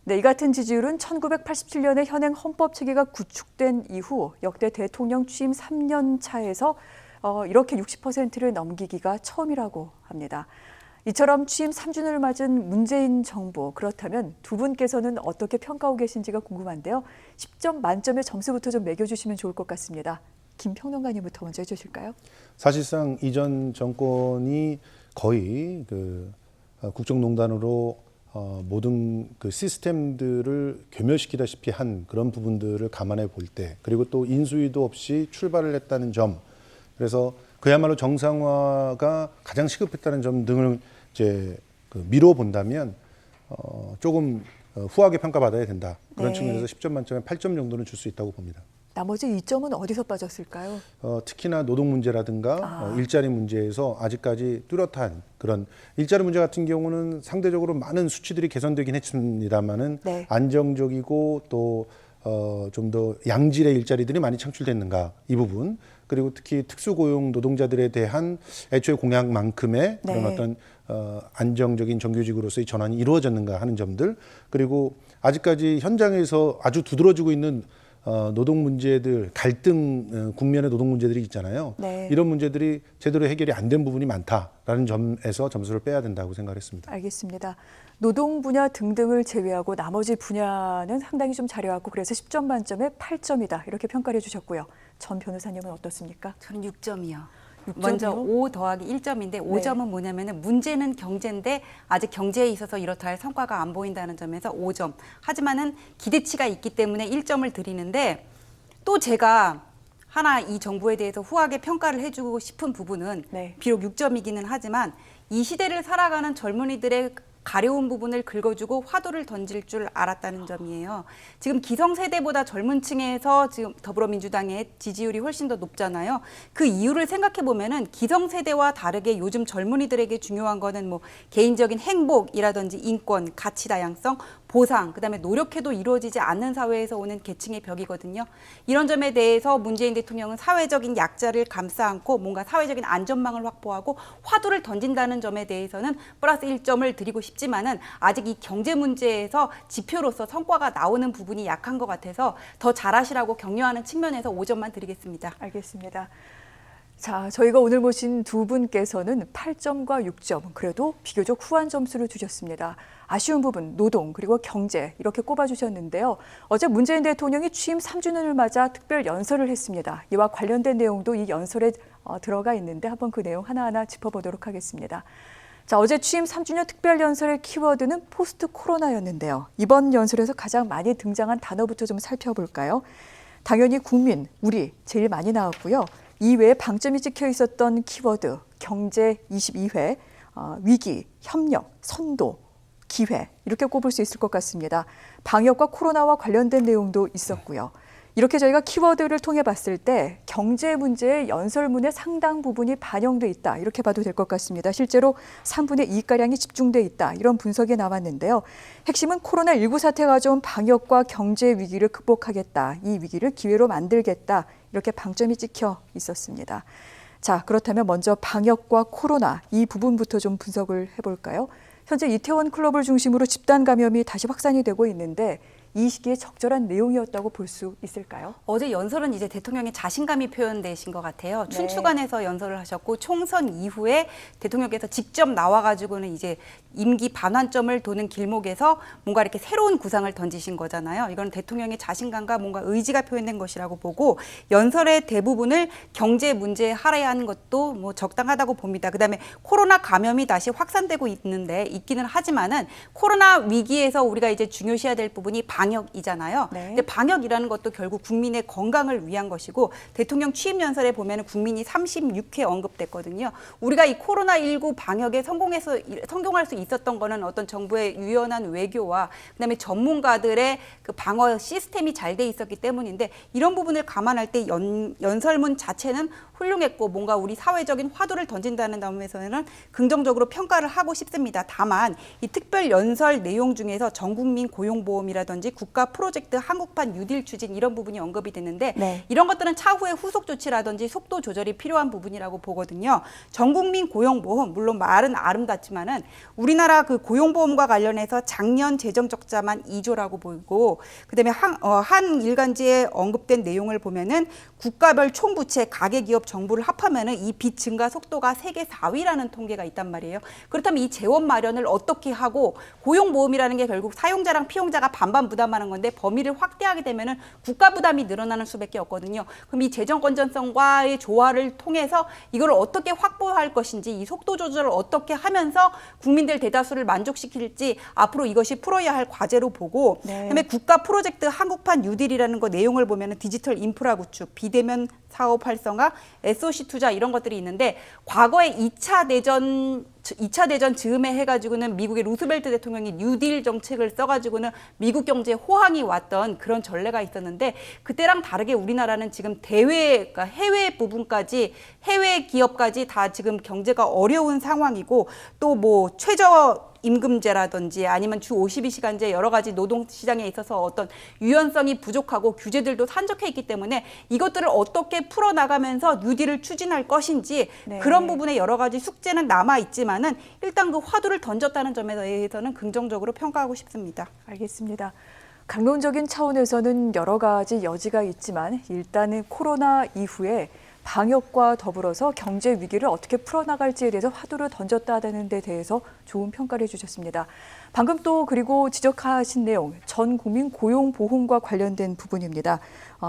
네, 이 같은 지지율은 1987년에 현행 헌법 체계가 구축된 이후 역대 대통령 취임 3년 차에서 이렇게 60%를 넘기기가 처음이라고 합니다. 이처럼 취임 3주년을 맞은 문재인 정부, 그렇다면 두 분께서는 어떻게 평가하고 계신지가 궁금한데요. 10점 만점의 점수부터 좀 매겨주시면 좋을 것 같습니다. 김 평론가님부터 먼저 해주실까요? 사실상 이전 정권이 거의 국정농단으로 모든 그 시스템들을 괴멸시키다시피 한 그런 부분들을 감안해 볼 때, 그리고 또 인수위도 없이 출발을 했다는 점, 그래서 그야말로 정상화가 가장 시급했다는 점 등을 이제 미뤄 본다면 조금 후하게 평가받아야 된다. 그런 네. 측면에서 10점 만점에 8점 정도는 줄 수 있다고 봅니다. 나머지 2점은 어디서 빠졌을까요? 특히나 노동 문제라든가 일자리 문제에서 아직까지 뚜렷한 그런 일자리 문제 같은 경우는 상대적으로 많은 수치들이 개선되긴 했습니다만은 네. 안정적이고 또 좀 더 양질의 일자리들이 많이 창출됐는가 이 부분, 그리고 특히 특수고용 노동자들에 대한 애초에 공약만큼의 그런 네. 어떤 안정적인 정규직으로서의 전환이 이루어졌는가 하는 점들, 그리고 아직까지 현장에서 아주 두드러지고 있는 노동 문제들, 갈등 국면의 노동 문제들이 있잖아요. 네. 이런 문제들이 제대로 해결이 안 된 부분이 많다라는 점에서 점수를 빼야 된다고 생각했습니다. 알겠습니다. 노동 분야 등등을 제외하고 나머지 분야는 상당히 좀 잘해왔고 그래서 10점 만점에 8점이다 이렇게 평가를 해주셨고요. 전 변호사님은 어떻습니까? 저는 6점이요. 6점이요? 먼저 5 더하기 1점인데 5점은 뭐냐면은 문제는 경제인데 아직 경제에 있어서 이렇다 할 성과가 안 보인다는 점에서 5점. 하지만은 기대치가 있기 때문에 1점을 드리는데, 또 제가 하나 이 정부에 대해서 후하게 평가를 해주고 싶은 부분은 네. 비록 6점이기는 하지만 이 시대를 살아가는 젊은이들의 가려운 부분을 긁어주고 화두를 던질 줄 알았다는 점이에요. 지금 기성세대보다 젊은 층에서 지금 더불어민주당의 지지율이 훨씬 더 높잖아요. 그 이유를 생각해 보면은 기성세대와 다르게 요즘 젊은이들에게 중요한 거는 뭐 개인적인 행복이라든지 인권, 가치 다양성, 보상, 그다음에 노력해도 이루어지지 않는 사회에서 오는 계층의 벽이거든요. 이런 점에 대해서 문재인 대통령은 사회적인 약자를 감싸 안고 뭔가 사회적인 안전망을 확보하고 화두를 던진다는 점에 대해서는 플러스 1점을 드리고 싶지만은 아직 이 경제 문제에서 지표로서 성과가 나오는 부분이 약한 것 같아서 더 잘하시라고 격려하는 측면에서 5점만 드리겠습니다. 알겠습니다. 자, 저희가 오늘 모신 두 분께서는 8점과 6점, 그래도 비교적 후한 점수를 주셨습니다. 아쉬운 부분, 노동, 그리고 경제 이렇게 꼽아주셨는데요. 어제 문재인 대통령이 취임 3주년을 맞아 특별 연설을 했습니다. 이와 관련된 내용도 이 연설에 들어가 있는데 한번 그 내용 하나하나 짚어보도록 하겠습니다. 자, 어제 취임 3주년 특별 연설의 키워드는 포스트 코로나였는데요. 이번 연설에서 가장 많이 등장한 단어부터 좀 살펴볼까요? 당연히 국민, 우리 제일 많이 나왔고요. 이외에 방점이 찍혀 있었던 키워드, 경제 22회, 위기, 협력, 선도, 기회 이렇게 꼽을 수 있을 것 같습니다. 방역과 코로나와 관련된 내용도 있었고요. 이렇게 저희가 키워드를 통해 봤을 때 경제 문제의 연설문의 상당 부분이 반영돼 있다 이렇게 봐도 될 것 같습니다. 실제로 3분의 2가량이 집중돼 있다 이런 분석이 나왔는데요. 핵심은 코로나19 사태가 가져온 방역과 경제 위기를 극복하겠다. 이 위기를 기회로 만들겠다. 이렇게 방점이 찍혀 있었습니다. 자, 그렇다면 먼저 방역과 코로나 이 부분부터 좀 분석을 해볼까요? 현재 이태원 클럽을 중심으로 집단 감염이 다시 확산이 되고 있는데 이 시기에 적절한 내용이었다고 볼 수 있을까요? 어제 연설은 이제 대통령의 자신감이 표현되신 것 같아요. 네. 춘추관에서 연설을 하셨고 총선 이후에 대통령께서 직접 나와가지고는 이제 임기 반환점을 도는 길목에서 뭔가 이렇게 새로운 구상을 던지신 거잖아요. 이건 대통령의 자신감과 뭔가 의지가 표현된 것이라고 보고 연설의 대부분을 경제 문제에 할애하는 것도 뭐 적당하다고 봅니다. 그다음에 코로나 감염이 다시 확산되고 있기는 하지만은 코로나 위기에서 우리가 이제 중요시해야 될 부분이 방역이잖아요. 네. 근데 방역이라는 것도 결국 국민의 건강을 위한 것이고 대통령 취임 연설에 보면은 국민이 36회 언급됐거든요. 우리가 이 코로나19 방역에 성공할 수 있었던 거는 어떤 정부의 유연한 외교와 그다음에 전문가들의 그 방어 시스템이 잘 돼 있었기 때문인데 이런 부분을 감안할 때 연설문 자체는 훌륭했고 뭔가 우리 사회적인 화두를 던진다는 점에서는 긍정적으로 평가를 하고 싶습니다. 다만 이 특별 연설 내용 중에서 전국민 고용보험이라든지 국가 프로젝트 한국판 뉴딜 추진 이런 부분이 언급이 됐는데 네. 이런 것들은 차후에 후속 조치라든지 속도 조절이 필요한 부분이라고 보거든요. 전국민 고용보험 물론 말은 아름답지만은 우리나라 그 고용보험과 관련해서 작년 재정 적자만 2조라고 보이고 그다음에 한 일간지에 언급된 내용을 보면은 국가별 총부채 가계기업 정부를 합하면은 이 빚 증가 속도가 세계 4위라는 통계가 있단 말이에요. 그렇다면 이 재원 마련을 어떻게 하고 고용보험이라는 게 결국 사용자랑 피용자가 반반 부담하는 건데 범위를 확대하게 되면은 국가 부담이 늘어나는 수밖에 없거든요. 그럼 이 재정 건전성과의 조화를 통해서 이걸 어떻게 확보할 것인지 이 속도 조절을 어떻게 하면서 국민들 대다수를 만족시킬지 앞으로 이것이 풀어야 할 과제로 보고 네. 그다음에 국가 프로젝트 한국판 뉴딜이라는 거 내용을 보면은 디지털 인프라 구축, 비대면 사업 활성화, SOC 투자 이런 것들이 있는데 과거에 2차 대전 즈음에 해가지고는 미국의 루스벨트 대통령이 뉴딜 정책을 써가지고는 미국 경제에 호황이 왔던 그런 전례가 있었는데 그때랑 다르게 우리나라는 지금 그러니까 해외 부분까지 해외 기업까지 다 지금 경제가 어려운 상황이고 또 뭐 최저 임금제라든지 아니면 주 52시간제 여러 가지 노동시장에 있어서 어떤 유연성이 부족하고 규제들도 산적해 있기 때문에 이것들을 어떻게 풀어나가면서 뉴딜을 추진할 것인지 네. 그런 부분에 여러 가지 숙제는 남아있지만은 일단 그 화두를 던졌다는 점에 대해서는 긍정적으로 평가하고 싶습니다. 알겠습니다. 강론적인 차원에서는 여러 가지 여지가 있지만 일단은 코로나 이후에 방역과 더불어서 경제 위기를 어떻게 풀어나갈지에 대해서 화두를 던졌다는 데 대해서 좋은 평가를 해주셨습니다. 방금 또 그리고 지적하신 내용, 전 국민 고용보험과 관련된 부분입니다.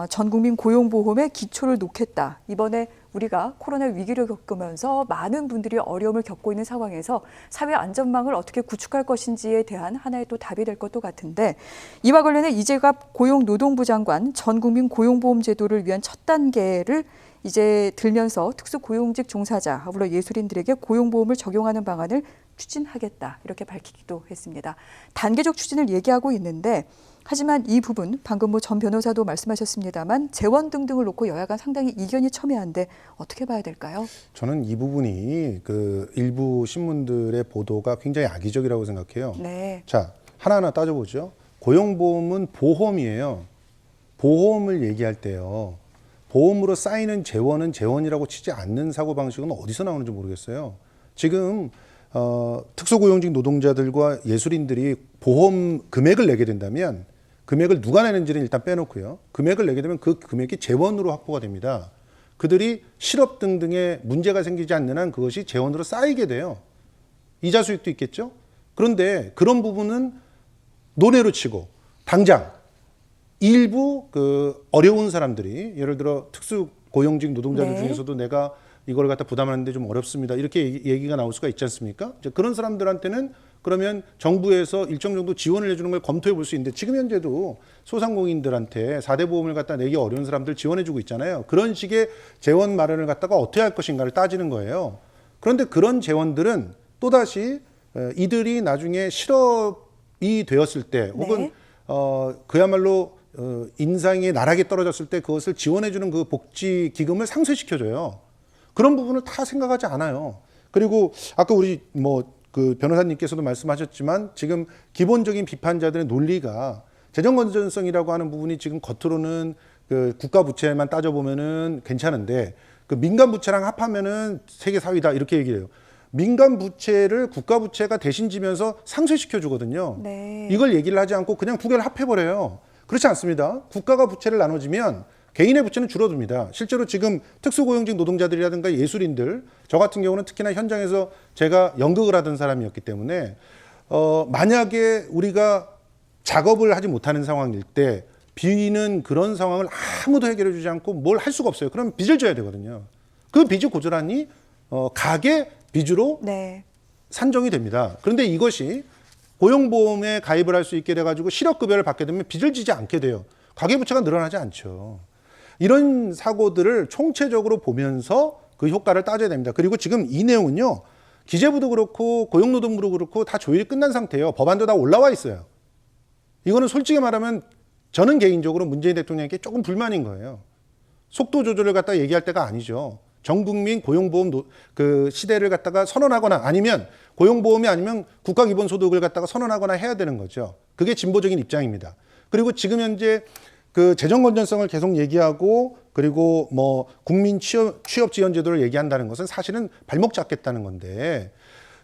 전 국민 고용보험의 기초를 놓겠다. 이번에 우리가 코로나 위기를 겪으면서 많은 분들이 어려움을 겪고 있는 상황에서 사회 안전망을 어떻게 구축할 것인지에 대한 하나의 또 답이 될 것도 같은데 이와 관련해 이재갑 고용노동부 장관 전 국민 고용보험 제도를 위한 첫 단계를 이제 들면서 특수고용직 종사자, 아울러 예술인들에게 고용보험을 적용하는 방안을 추진하겠다 이렇게 밝히기도 했습니다. 단계적 추진을 얘기하고 있는데 하지만 이 부분 방금 뭐 전 변호사도 말씀하셨습니다만 재원 등등을 놓고 여야 간 상당히 이견이 첨예한데 어떻게 봐야 될까요? 저는 이 부분이 그 일부 신문들의 보도가 굉장히 악의적이라고 생각해요. 네. 자, 하나하나 따져보죠. 고용보험은 보험이에요. 보험을 얘기할 때요. 보험으로 쌓이는 재원은 재원이라고 치지 않는 사고방식은 어디서 나오는지 모르겠어요. 지금 특수고용직 노동자들과 예술인들이 보험 금액을 내게 된다면 금액을 누가 내는지는 일단 빼놓고요. 금액을 내게 되면 그 금액이 재원으로 확보가 됩니다. 그들이 실업 등등의 문제가 생기지 않는 한 그것이 재원으로 쌓이게 돼요. 이자 수익도 있겠죠. 그런데 그런 부분은 논외로 치고 당장 일부 그 어려운 사람들이 예를 들어 특수 고용직 노동자들 네. 중에서도 내가 이걸 갖다 부담하는데 좀 어렵습니다. 이렇게 얘기가 나올 수가 있지 않습니까? 이제 그런 사람들한테는 그러면 정부에서 일정 정도 지원을 해주는 걸 검토해 볼 수 있는데 지금 현재도 소상공인들한테 4대 보험을 갖다 내기 어려운 사람들 지원해주고 있잖아요. 그런 식의 재원 마련을 갖다가 어떻게 할 것인가를 따지는 거예요. 그런데 그런 재원들은 또다시 이들이 나중에 실업이 되었을 때 혹은 네. 그야말로 인상이 나락에 떨어졌을 때 그것을 지원해주는 그 복지 기금을 상쇄시켜줘요. 그런 부분을 다 생각하지 않아요. 그리고 아까 우리 그 변호사님께서도 말씀하셨지만 지금 기본적인 비판자들의 논리가 재정 건전성이라고 하는 부분이 지금 겉으로는 그 국가 부채만 따져보면은 괜찮은데 그 민간 부채랑 합하면은 세계 4위다 이렇게 얘기해요. 민간 부채를 국가 부채가 대신 지면서 상쇄시켜 주거든요. 네. 이걸 얘기를 하지 않고 그냥 두 개를 합해버려요. 그렇지 않습니다. 국가가 부채를 나눠지면 개인의 부채는 줄어듭니다. 실제로 지금 특수고용직 노동자들이라든가 예술인들, 저 같은 경우는 특히나 현장에서 제가 연극을 하던 사람이었기 때문에 만약에 우리가 작업을 하지 못하는 상황일 때 비는 그런 상황을 아무도 해결해 주지 않고 뭘 할 수가 없어요. 그럼 빚을 져야 되거든요. 그 빚이 고스란히 가계 빚으로 네. 산정이 됩니다. 그런데 이것이 고용보험에 가입을 할 수 있게 돼가지고 실업급여를 받게 되면 빚을 지지 않게 돼요. 가계부채가 늘어나지 않죠. 이런 사고들을 총체적으로 보면서 그 효과를 따져야 됩니다. 그리고 지금 이 내용은요. 기재부도 그렇고 고용노동부도 그렇고 다 조율이 끝난 상태예요. 법안도 다 올라와 있어요. 이거는 솔직히 말하면 저는 개인적으로 문재인 대통령에게 조금 불만인 거예요. 속도 조절을 갖다 얘기할 때가 아니죠. 전 국민 고용보험 그 시대를 갖다가 선언하거나 아니면 고용보험이 아니면 국가기본소득을 갖다가 선언하거나 해야 되는 거죠. 그게 진보적인 입장입니다. 그리고 지금 현재 그 재정 건전성을 계속 얘기하고 그리고 뭐 국민 취업 지원 제도를 얘기한다는 것은 사실은 발목 잡겠다는 건데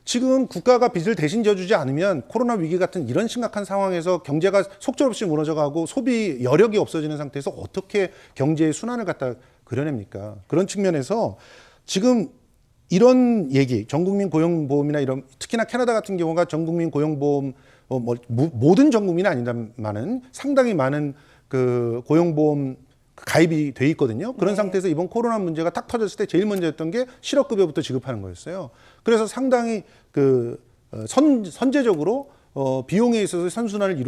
지금 국가가 빚을 대신 져주지 않으면 코로나 위기 같은 이런 심각한 상황에서 경제가 속절없이 무너져가고 소비 여력이 없어지는 상태에서 어떻게 경제의 순환을 갖다 그려냅니까? 그런 측면에서 지금 이런 얘기, 전국민 고용보험이나 이런 특히나 캐나다 같은 경우가 전국민 고용보험 모든 전국민은 아니다만은 상당히 많은 그 고용보험 가입이 돼 있거든요. 그런 상태에서 이번 코로나 문제가 딱 터졌을 때 제일 먼저 했던 게 실업급여부터 지급하는 거였어요. 그래서 상당히 그 선제적으로 비용에 있어서 선순환을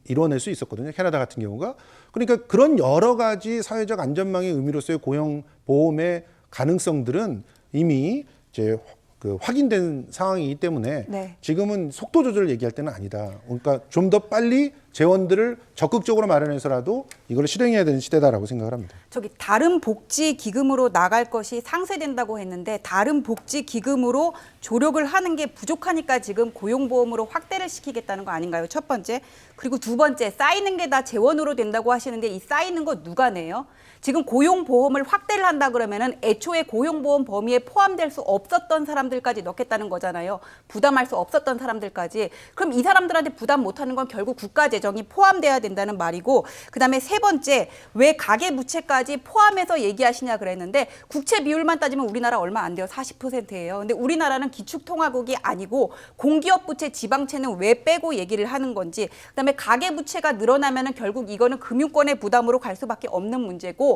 이뤄낼 수 있었거든요. 캐나다 같은 경우가. 그러니까 그런 여러 가지 사회적 안전망의 의미로서의 고용보험의 가능성들은 이미 이제 그 확인된 상황이기 때문에 네. 지금은 속도 조절을 얘기할 때는 아니다. 그러니까 좀 더 빨리 재원들을 적극적으로 마련해서라도 이걸 실행해야 되는 시대다라고 생각을 합니다. 저기 다른 복지 기금으로 나갈 것이 상쇄된다고 했는데 다른 복지 기금으로 조력을 하는 게 부족하니까 지금 고용보험으로 확대를 시키겠다는 거 아닌가요? 첫 번째. 그리고 두 번째, 쌓이는 게 다 재원으로 된다고 하시는데 이 쌓이는 거 누가 내요? 지금 고용보험을 확대를 한다 그러면은 애초에 고용보험 범위에 포함될 수 없었던 사람들까지 넣겠다는 거잖아요. 부담할 수 없었던 사람들까지. 그럼 이 사람들한테 부담 못하는 건 결국 국가 재정이 포함돼야 된다는 말이고, 그다음에 세 번째, 왜 가계부채까지 포함해서 얘기하시냐 그랬는데 국채 비율만 따지면 우리나라 얼마 안 돼요. 40%예요. 근데 우리나라는 기축통화국이 아니고 공기업 부채, 지방채는 왜 빼고 얘기를 하는 건지, 그다음에 가계부채가 늘어나면은 결국 이거는 금융권의 부담으로 갈 수밖에 없는 문제고,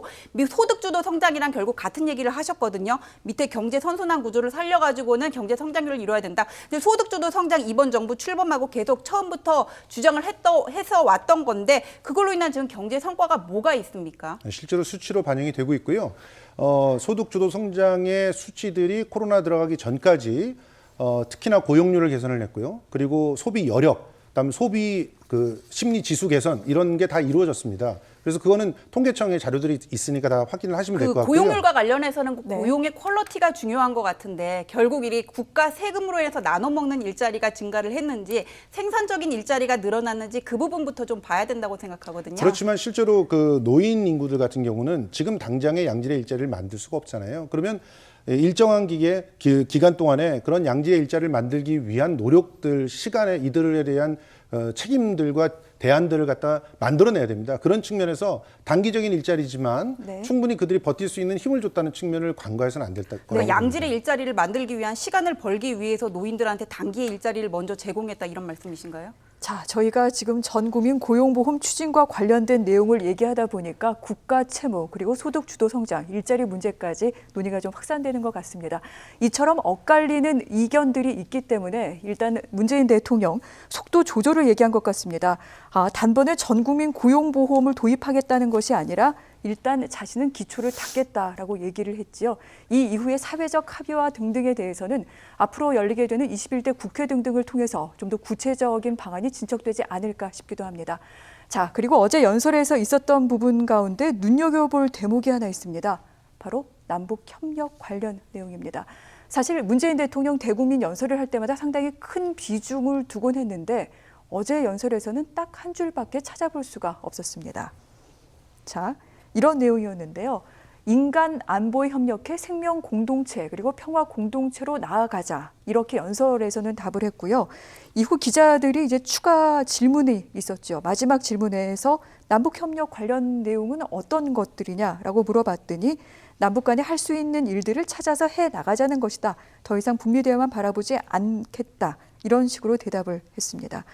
소득주도 성장이랑 결국 같은 얘기를 하셨거든요. 밑에 경제 선순환 구조를 살려가지고는 경제 성장률을 이뤄야 된다. 근데 소득주도 성장 이번 정부 출범하고 계속 처음부터 주장을 해서 왔던 건데 그걸로 인한 지금 경제 성과가 뭐가 있습니까? 실제로 수치로 반영이 되고 있고요. 소득주도 성장의 수치들이 코로나 들어가기 전까지 특히나 고용률을 개선을 했고요. 그리고 소비 여력, 그다음에 소비 그 심리 지수 개선 이런 게 다 이루어졌습니다. 그래서 그거는 통계청의 자료들이 있으니까 다 확인을 하시면 될 것 같고요. 고용률과 관련해서는 네. 고용의 퀄리티가 중요한 것 같은데 결국 이 국가 세금으로 해서 나눠 먹는 일자리가 증가를 했는지 생산적인 일자리가 늘어났는지 그 부분부터 좀 봐야 된다고 생각하거든요. 그렇지만 실제로 그 노인 인구들 같은 경우는 지금 당장의 양질의 일자리를 만들 수가 없잖아요. 그러면 일정한 기간 동안에 그런 양질의 일자리를 만들기 위한 노력들, 시간에 이들에 대한 책임들과 대안들을 갖다 만들어내야 됩니다. 그런 측면에서 단기적인 일자리지만 네. 충분히 그들이 버틸 수 있는 힘을 줬다는 측면을 간과해서는 안 될 거라고 그러니까 봅니다. 양질의 일자리를 만들기 위한 시간을 벌기 위해서 노인들한테 단기의 일자리를 먼저 제공했다 이런 말씀이신가요? 자, 저희가 지금 전국민 고용보험 추진과 관련된 내용을 얘기하다 보니까 국가 채무 그리고 소득 주도 성장, 일자리 문제까지 논의가 좀 확산되는 것 같습니다. 이처럼 엇갈리는 이견들이 있기 때문에 일단 문재인 대통령 속도 조절을 얘기한 것 같습니다. 단번에 전국민 고용보험을 도입하겠다는 것이 아니라 일단 자신은 기초를 닦겠다라고 얘기를 했지요. 이 이후에 사회적 합의와 등등에 대해서는 앞으로 열리게 되는 21대 국회 등등을 통해서 좀 더 구체적인 방안이 진척되지 않을까 싶기도 합니다. 자, 그리고 어제 연설에서 있었던 부분 가운데 눈여겨볼 대목이 하나 있습니다. 바로 남북 협력 관련 내용입니다. 사실 문재인 대통령 대국민 연설을 할 때마다 상당히 큰 비중을 두곤 했는데 어제 연설에서는 딱 한 줄밖에 찾아볼 수가 없었습니다. 자, 이런 내용이었는데요. 인간 안보에 협력해 생명 공동체 그리고 평화 공동체로 나아가자 이렇게 연설에서는 답을 했고요. 이후 기자들이 이제 추가 질문이 있었죠. 마지막 질문에서 남북 협력 관련 내용은 어떤 것들이냐라고 물어봤더니 남북 간에 할 수 있는 일들을 찾아서 해 나가자는 것이다. 더 이상 북미 대화만 바라보지 않겠다. 이런 식으로 대답을 했습니다.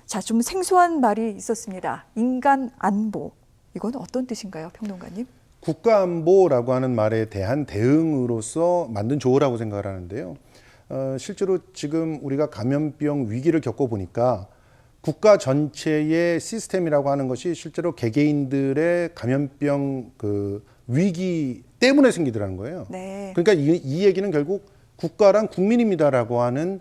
자, 좀 생소한 말이 있었습니다. 인간 안보. 이건 어떤 뜻인가요, 평론가님? 국가안보라고 하는 말에 대한 대응으로서 만든 조어라고 생각을 하는데요. 실제로 지금 우리가 감염병 위기를 겪어보니까 국가 전체의 시스템이라고 하는 것이 실제로 개개인들의 감염병 그 위기 때문에 생기더라는 거예요. 네. 그러니까 이 얘기는 결국 국가란 국민입니다라고 하는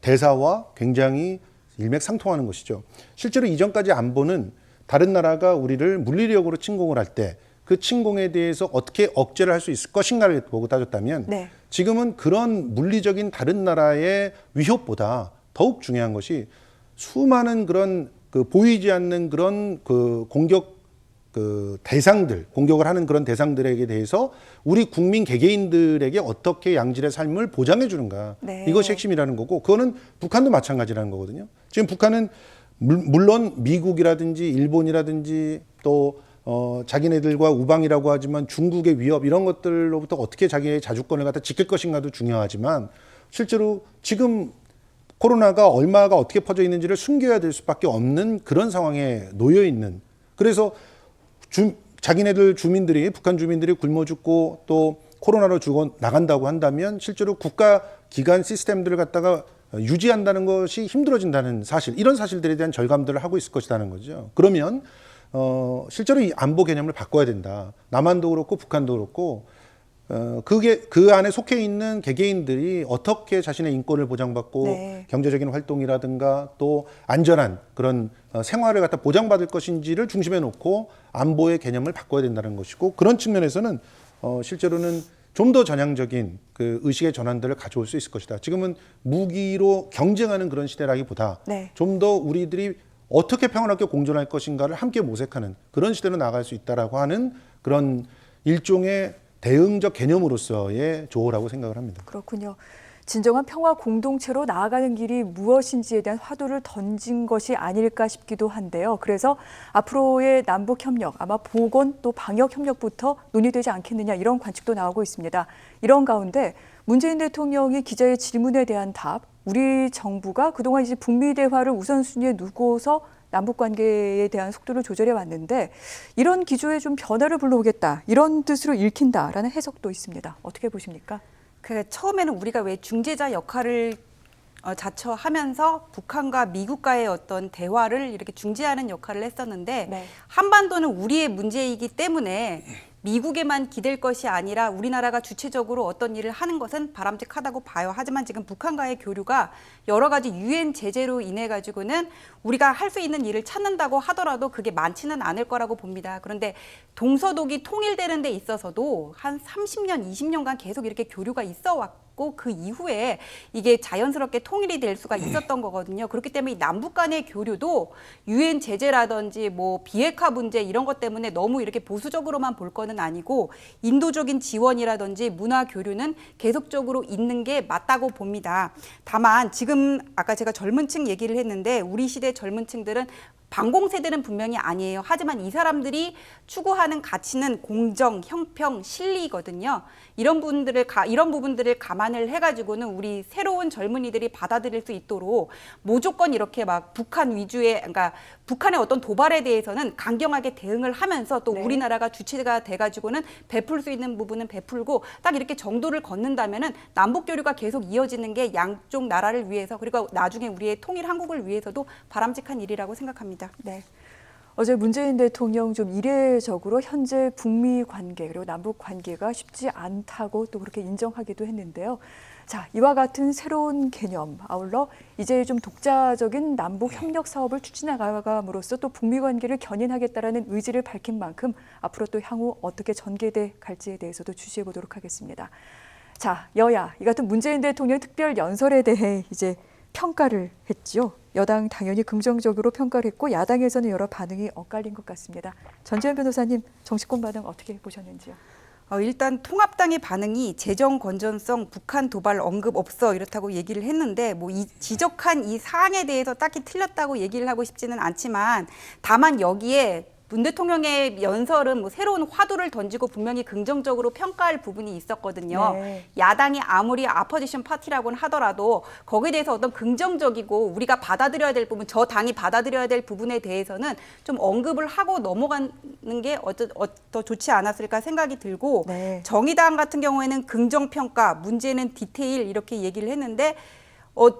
대사와 굉장히 일맥상통하는 것이죠. 실제로 이전까지 안보는 다른 나라가 우리를 물리력으로 침공을 할 때 그 침공에 대해서 어떻게 억제를 할 수 있을 것인가를 보고 따졌다면 네. 지금은 그런 물리적인 다른 나라의 위협보다 더욱 중요한 것이 수많은 그런 그 보이지 않는 그런 그 공격 그 대상들, 공격을 하는 그런 대상들에게 대해서 우리 국민 개개인들에게 어떻게 양질의 삶을 보장해 주는가. 네. 이것이 핵심이라는 거고, 그거는 북한도 마찬가지라는 거거든요. 지금 북한은 물론 미국이라든지 일본이라든지 또 자기네들과 우방이라고 하지만 중국의 위협 이런 것들로부터 어떻게 자기의 자주권을 갖다 지킬 것인가도 중요하지만, 실제로 지금 코로나가 얼마가 어떻게 퍼져 있는지를 숨겨야 될 수밖에 없는 그런 상황에 놓여 있는, 그래서 자기네들 주민들이, 북한 주민들이 굶어 죽고 또 코로나로 죽어 나간다고 한다면 실제로 국가 기관 시스템들을 갖다가 유지한다는 것이 힘들어진다는 사실, 이런 사실들에 대한 절감들을 하고 있을 것이라는 거죠. 그러면 실제로 이 안보 개념을 바꿔야 된다. 남한도 그렇고 북한도 그렇고 그게 그 안에 속해 있는 개개인들이 어떻게 자신의 인권을 보장받고 네. 경제적인 활동이라든가 또 안전한 그런 생활을 갖다 보장받을 것인지를 중심에 놓고 안보의 개념을 바꿔야 된다는 것이고, 그런 측면에서는 실제로는 좀 더 전향적인 그 의식의 전환들을 가져올 수 있을 것이다. 지금은 무기로 경쟁하는 그런 시대라기보다 네. 좀 더 우리들이 어떻게 평안하게 공존할 것인가를 함께 모색하는 그런 시대로 나갈 수 있다라고 하는 그런 일종의 대응적 개념으로서의 조어라고 생각을 합니다. 그렇군요. 진정한 평화 공동체로 나아가는 길이 무엇인지에 대한 화두를 던진 것이 아닐까 싶기도 한데요. 그래서 앞으로의 남북 협력, 아마 보건 또 방역 협력부터 논의되지 않겠느냐, 이런 관측도 나오고 있습니다. 이런 가운데 문재인 대통령이 기자의 질문에 대한 답, 우리 정부가 그동안 이제 북미 대화를 우선순위에 두고서 남북 관계에 대한 속도를 조절해 왔는데, 이런 기조에 좀 변화를 불러오겠다, 이런 뜻으로 읽힌다라는 해석도 있습니다. 어떻게 보십니까? 그 처음에는 우리가 왜 중재자 역할을 자처하면서 북한과 미국과의 어떤 대화를 이렇게 중재하는 역할을 했었는데, 네. 한반도는 우리의 문제이기 때문에 미국에만 기댈 것이 아니라 우리나라가 주체적으로 어떤 일을 하는 것은 바람직하다고 봐요. 하지만 지금 북한과의 교류가 여러 가지 유엔 제재로 인해 가지고는 우리가 할 수 있는 일을 찾는다고 하더라도 그게 많지는 않을 거라고 봅니다. 그런데 동서독이 통일되는 데 있어서도 한 30년, 20년간 계속 이렇게 교류가 있어 왔고, 그 이후에 이게 자연스럽게 통일이 될 수가 있었던 거거든요. 그렇기 때문에 이 남북 간의 교류도 유엔 제재라든지 뭐 비핵화 문제 이런 것 때문에 너무 이렇게 보수적으로만 볼 거는 아니고, 인도적인 지원이라든지 문화 교류는 계속적으로 있는 게 맞다고 봅니다. 다만 지금 아까 제가 젊은 층 얘기를 했는데, 우리 시대 젊은 층들은 반공 세대는 분명히 아니에요. 하지만 이 사람들이 추구하는 가치는 공정, 형평, 실리거든요. 이런 부분들을 감안을 해가지고는 우리 새로운 젊은이들이 받아들일 수 있도록 무조건 이렇게 막 북한 위주의, 그러니까 북한의 어떤 도발에 대해서는 강경하게 대응을 하면서 또 네. 우리나라가 주체가 돼가지고는 베풀 수 있는 부분은 베풀고, 딱 이렇게 정도를 걷는다면은 남북 교류가 계속 이어지는 게 양쪽 나라를 위해서, 그리고 나중에 우리의 통일 한국을 위해서도 바람직한 일이라고 생각합니다. 네. 어제 문재인 대통령 좀 이례적으로 현재 북미 관계 그리고 남북 관계가 쉽지 않다고 또 그렇게 인정하기도 했는데요. 자, 이와 같은 새로운 개념, 아울러 이제 좀 독자적인 남북 협력 사업을 추진해 나감으로써 또 북미 관계를 견인하겠다라는 의지를 밝힌 만큼 앞으로 또 향후 어떻게 전개돼 갈지에 대해서도 주시해 보도록 하겠습니다. 자, 여야 이 같은 문재인 대통령 특별 연설에 대해 이제 평가를 했죠. 여당 당연히 긍정적으로 평가를 했고, 야당에서는 여러 반응이 엇갈린 것 같습니다. 전지현 변호사님, 정치권 반응 어떻게 보셨는지요? 일단 통합당의 반응이 재정 건전성, 북한 도발 언급 없어 이렇다고 얘기를 했는데, 뭐 이 지적한 이 사항에 대해서 딱히 틀렸다고 얘기를 하고 싶지는 않지만, 다만 여기에 문 대통령의 연설은 뭐 새로운 화두를 던지고 분명히 긍정적으로 평가할 부분이 있었거든요. 네. 야당이 아무리 아포지션 파티라고는 하더라도 거기에 대해서 어떤 긍정적이고 우리가 받아들여야 될 부분, 저 당이 받아들여야 될 부분에 대해서는 좀 언급을 하고 넘어가는 게 더 좋지 않았을까 생각이 들고, 네. 정의당 같은 경우에는 긍정평가, 문제는 디테일 이렇게 얘기를 했는데,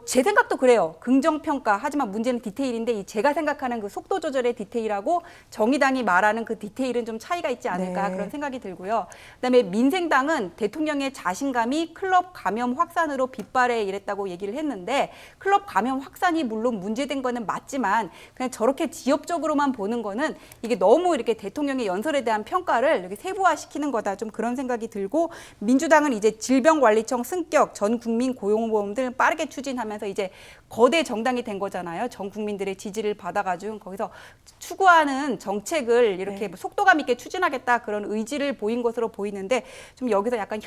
제 생각도 그래요. 긍정평가, 하지만 문제는 디테일인데, 제가 생각하는 그 속도 조절의 디테일하고 정의당이 말하는 그 디테일은 좀 차이가 있지 않을까, 네. 그런 생각이 들고요. 그다음에 민생당은 대통령의 자신감이 클럽 감염 확산으로 빗발해 이랬다고 얘기를 했는데, 클럽 감염 확산이 물론 문제된 거는 맞지만 그냥 저렇게 지엽적으로만 보는 거는 이게 너무 이렇게 대통령의 연설에 대한 평가를 이렇게 세부화시키는 거다, 좀 그런 생각이 들고, 민주당은 이제 질병관리청 승격, 전 국민 고용보험 등 빠르게 추진하면서 이제 거대 정당이 된 거잖아요. 전 국민들의 지지를 받아가지고 거기서 추구하는 정책을 이렇게 네. 속도감 있게 추진하겠다 그런 의지를 보인 것으로 보이는데 좀 여기서 약간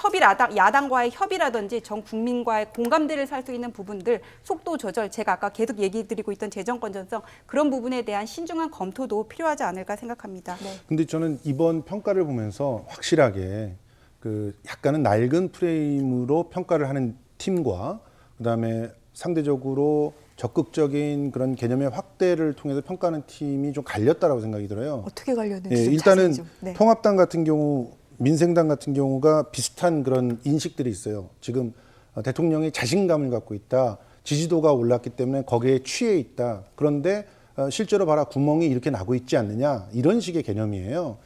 야당과의 협의라든지 전 국민과의 공감대를 살 수 있는 부분들 속도 조절 제가 아까 계속 얘기 드리고 있던 재정 건전성 그런 부분에 대한 신중한 검토도 필요하지 않을까 생각합니다. 네. 근데 저는 이번 평가를 보면서 확실하게 그 약간은 낡은 프레임으로 평가를 하는 팀과 그다음에 상대적으로 적극적인 그런 개념의 확대를 통해서 평가하는 팀이 좀 갈렸다라고 생각이 들어요. 어떻게 관련된지 예, 좀 일단은 자세히 좀. 네. 통합당 같은 경우, 민생당 같은 경우가 비슷한 그런 인식들이 있어요. 지금 대통령이 자신감을 갖고 있다. 지지도가 올랐기 때문에 거기에 취해 있다. 그런데 실제로 봐라 구멍이 이렇게 나고 있지 않느냐. 이런 식의 개념이에요.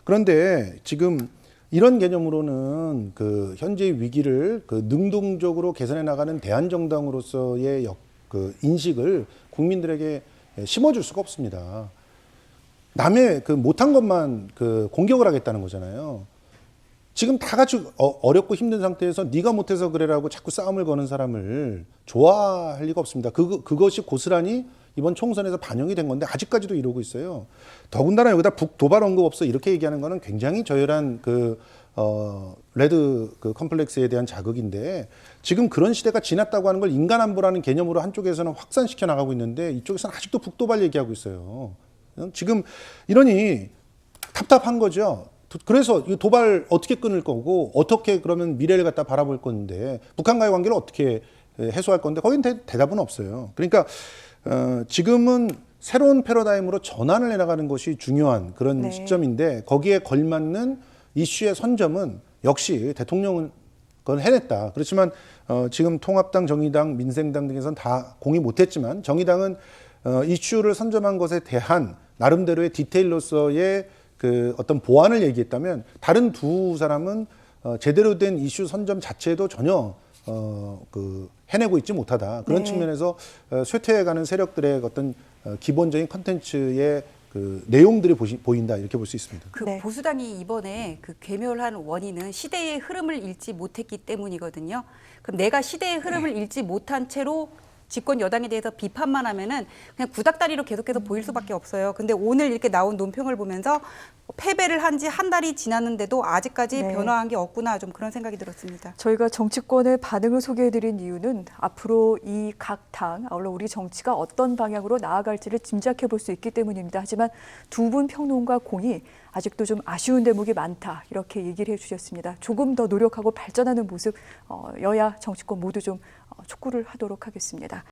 그런데 지금 이런 개념으로는 그 현재의 위기를 그 능동적으로 개선해 나가는 대한정당으로서의 그 인식을 국민들에게 심어줄 수가 없습니다. 남의 그 못한 것만 그 공격을 하겠다는 거잖아요. 지금 다 같이 어렵고 힘든 상태에서 네가 못해서 그래라고 자꾸 싸움을 거는 사람을 좋아할 리가 없습니다. 그것이 고스란히 이번 총선에서 반영이 된 건데 아직까지도 이러고 있어요. 더군다나 여기다 북도발 언급 없어 이렇게 얘기하는 거는 굉장히 저열한 레드 컴플렉스에 대한 자극인데 지금 그런 시대가 지났다고 하는 걸 인간 안보라는 개념으로 한쪽에서는 확산시켜 나가고 있는데 이쪽에서는 아직도 북도발 얘기하고 있어요. 지금 이러니 답답한 거죠. 그래서 이 도발 어떻게 끊을 거고 어떻게 그러면 미래를 갖다 바라볼 건데 북한과의 관계를 어떻게 해소할 건데 거기는 대답은 없어요. 그러니까 지금은 새로운 패러다임으로 전환을 해나가는 것이 중요한 그런 네. 시점인데 거기에 걸맞는 이슈의 선점은 역시 대통령은 그건 해냈다. 그렇지만 지금 통합당, 정의당, 민생당 등에서는 다 공의 못했지만 정의당은 이슈를 선점한 것에 대한 나름대로의 디테일로서의 그 어떤 보완을 얘기했다면 다른 두 사람은 제대로 된 이슈 선점 자체도 전혀 해내고 있지 못하다. 그런 네. 측면에서 쇠퇴해가는 세력들의 어떤 기본적인 컨텐츠의 그 내용들이 보인다 이렇게 볼 수 있습니다. 그 네. 보수당이 이번에 그 괴멸한 원인은 시대의 흐름을 읽지 못했기 때문이거든요. 그럼 내가 시대의 흐름을 읽지 못한 채로 집권 여당에 대해서 비판만 하면은 그냥 구닥다리로 계속해서 보일 수밖에 없어요. 근데 오늘 이렇게 나온 논평을 보면서 패배를 한 지 한 달이 지났는데도 아직까지 네. 변화한 게 없구나 좀 그런 생각이 들었습니다. 저희가 정치권의 반응을 소개해드린 이유는 앞으로 이 각 당, 아울러 우리 정치가 어떤 방향으로 나아갈지를 짐작해 볼 수 있기 때문입니다. 하지만 두 분 평론가 공이 아직도 좀 아쉬운 대목이 많다 이렇게 얘기를 해주셨습니다. 조금 더 노력하고 발전하는 모습 여야 정치권 모두 좀 촉구를 하도록 하겠습니다.